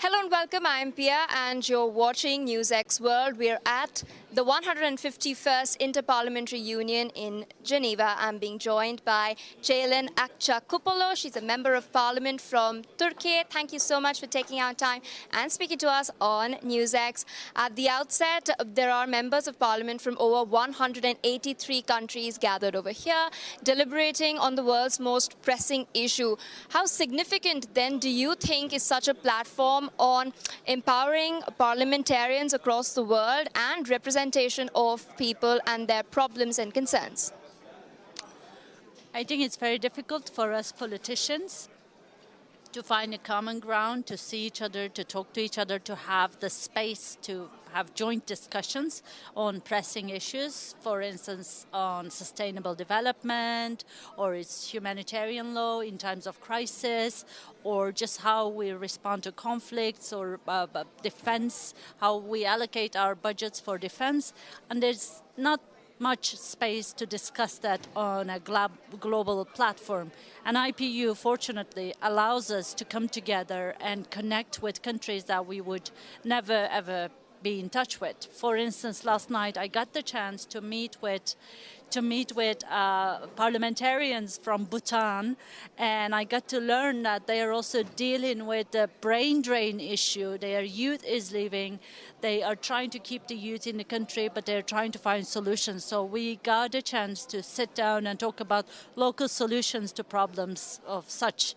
Hello and welcome, I'm Pia and you're watching NewsX World. We're at the 151st Inter-Parliamentary Union in Geneva. I'm being joined by Ceylan Akça Cupolo. She's a Member of Parliament from Türkiye. Thank you so much for taking our time and speaking to us on NewsX. At the outset, there are members of Parliament from over 183 countries gathered over here, deliberating on the world's most pressing issue. How significant then do you think is such a platform on empowering parliamentarians across the world and representation of people and their problems and concerns? I think it's very difficult for us politicians to find a common ground, to see each other, to talk to each other, to have the space to have joint discussions on pressing issues, for instance, on sustainable development, or its humanitarian law in times of crisis, or just how we respond to conflicts, or defense, how we allocate our budgets for defense. And there's not much space to discuss that on a global platform. And IPU, fortunately, allows us to come together and connect with countries that we would never, ever be in touch with. For instance, last night I got the chance to meet with parliamentarians from Bhutan, and I got to learn that they are also dealing with the brain drain issue. Their youth is leaving. They are trying to keep the youth in the country, but they're trying to find solutions. So we got a chance to sit down and talk about local solutions to problems of such.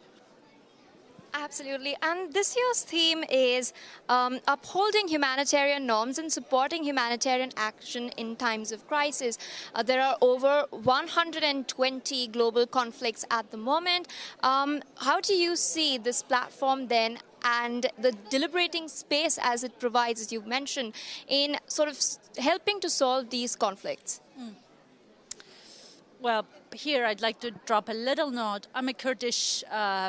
Absolutely. And this year's theme is upholding humanitarian norms and supporting humanitarian action in times of crisis. There are over 120 global conflicts at the moment. How do you see this platform then and the deliberating space as it provides, as you've mentioned, in sort of helping to solve these conflicts? Well, here I'd like to drop a little note. I'm a Kurdish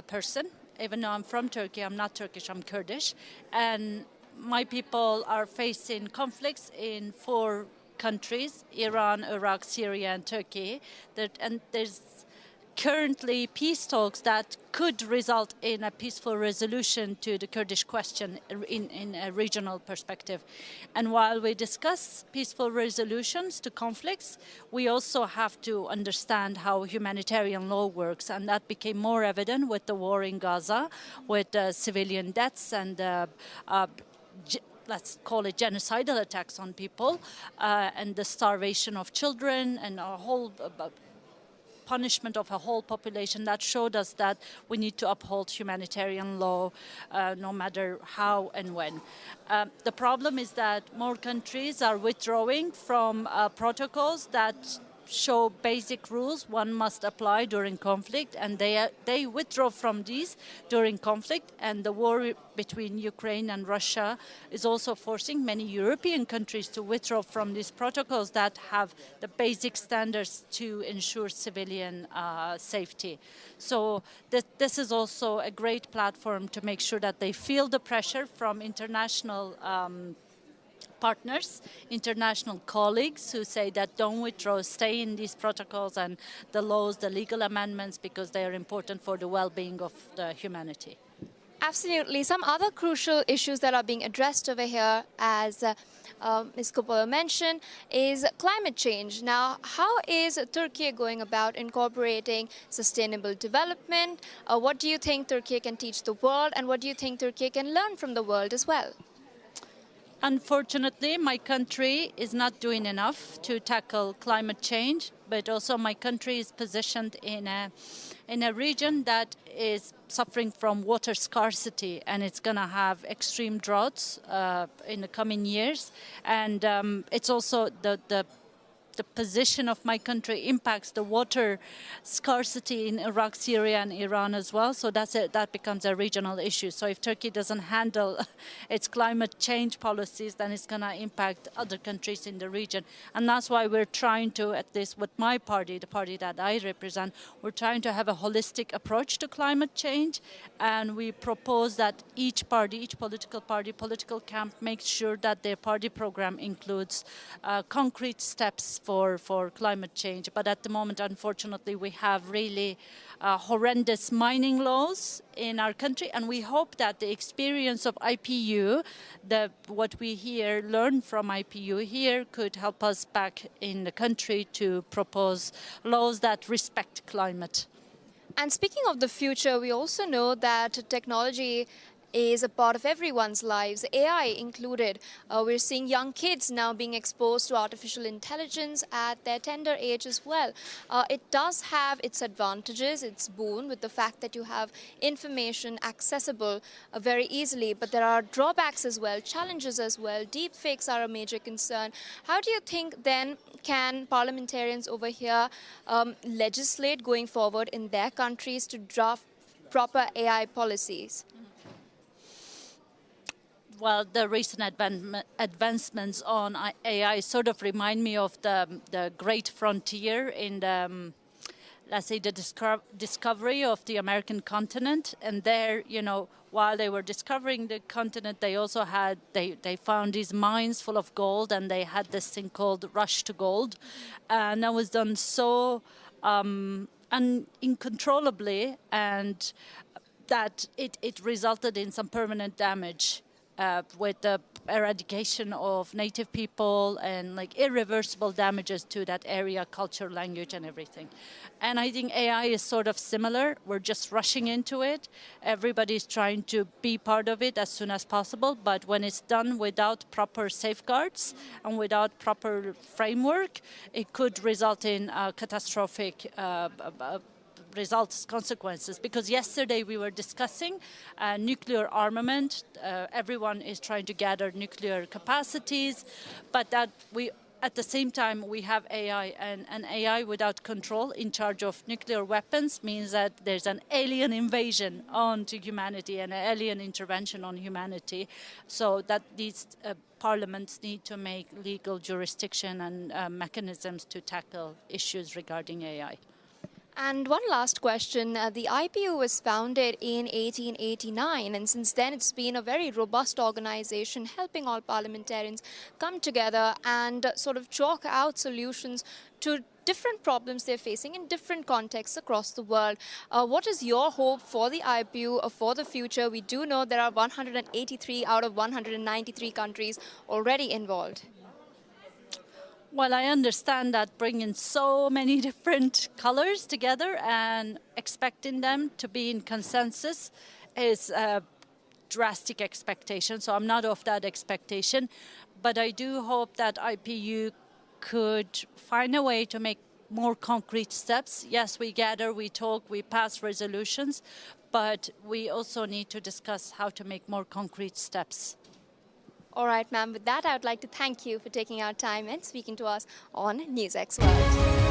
person. Even though I'm from Turkey, I'm not Turkish, I'm Kurdish. And my people are facing conflicts in 4 countries: Iran, Iraq, Syria, and Turkey. And there's currently peace talks that could result in a peaceful resolution to the Kurdish question in a regional perspective. And while we discuss peaceful resolutions to conflicts, we also have to understand how humanitarian law works, and that became more evident with the war in Gaza, with civilian deaths and let's call it genocidal attacks on people, and the starvation of children and a whole punishment of a whole population. That showed us that we need to uphold humanitarian law no matter how and when. The problem is that more countries are withdrawing from protocols that show basic rules one must apply during conflict, and they withdraw from these during conflict. And the war between Ukraine and Russia is also forcing many European countries to withdraw from these protocols that have the basic standards to ensure civilian safety. So this is also a great platform to make sure that they feel the pressure from international partners, international colleagues who say that don't withdraw, stay in these protocols and the laws, the legal amendments, because they are important for the well-being of the humanity. Absolutely. Some other crucial issues that are being addressed over here, as Ms. Cupolo mentioned, is climate change. Now, how is Turkey going about incorporating sustainable development? What do you think Turkey can teach the world, and what do you think Turkey can learn from the world as well? Unfortunately, my country is not doing enough to tackle climate change, but also my country is positioned in a region that is suffering from water scarcity, and it's going to have extreme droughts in the coming years. And it's also the position of my country impacts the water scarcity in Iraq, Syria, and Iran as well. So that becomes a regional issue. So if Turkey doesn't handle its climate change policies, then it's going to impact other countries in the region. And that's why we're trying to, at least with my party, the party that I represent, we're trying to have a holistic approach to climate change. And we propose that each party, each political party, political camp makes sure that their party program includes concrete steps for climate change. But at the moment, unfortunately, we have really horrendous mining laws in our country, and we hope that the experience of IPU, what we learn from IPU here, could help us back in the country to propose laws that respect climate. And speaking of the future, we also know that technology is a part of everyone's lives, AI included. We're seeing young kids now being exposed to artificial intelligence at their tender age as well. It does have its advantages, its boon, with the fact that you have information accessible very easily, but there are drawbacks as well, challenges as well. Deep fakes are a major concern. How do you think then can parliamentarians over here legislate going forward in their countries to draft proper AI policies? Well, the recent advancements on AI sort of remind me of the great frontier in the, let's say, the discovery of the American continent. And there, you know, while they were discovering the continent, they also had, they found these mines full of gold, and they had this thing called rush to gold. And that was done so uncontrollably, and that it resulted in some permanent damage. With the eradication of native people and like irreversible damages to that area, culture, language, and everything. And I think AI is sort of similar. We're just rushing into it. Everybody's trying to be part of it as soon as possible, but when it's done without proper safeguards and without proper framework, it could result in catastrophic results, consequences. Because yesterday we were discussing nuclear armament. Everyone is trying to gather nuclear capacities, but that at the same time we have AI, and AI without control in charge of nuclear weapons means that there's an alien invasion onto humanity and an alien intervention on humanity. So that these parliaments need to make legal jurisdiction and mechanisms to tackle issues regarding AI. And one last question. The IPU was founded in 1889, and since then it's been a very robust organization helping all parliamentarians come together and sort of chalk out solutions to different problems they're facing in different contexts across the world. What is your hope for the IPU for the future? We do know there are 183 out of 193 countries already involved. Well, I understand that bringing so many different colors together and expecting them to be in consensus is a drastic expectation. So I'm not of that expectation. But I do hope that IPU could find a way to make more concrete steps. Yes, we gather, we talk, we pass resolutions, but we also need to discuss how to make more concrete steps. All right, ma'am. With that, I would like to thank you for taking our time and speaking to us on NewsX World.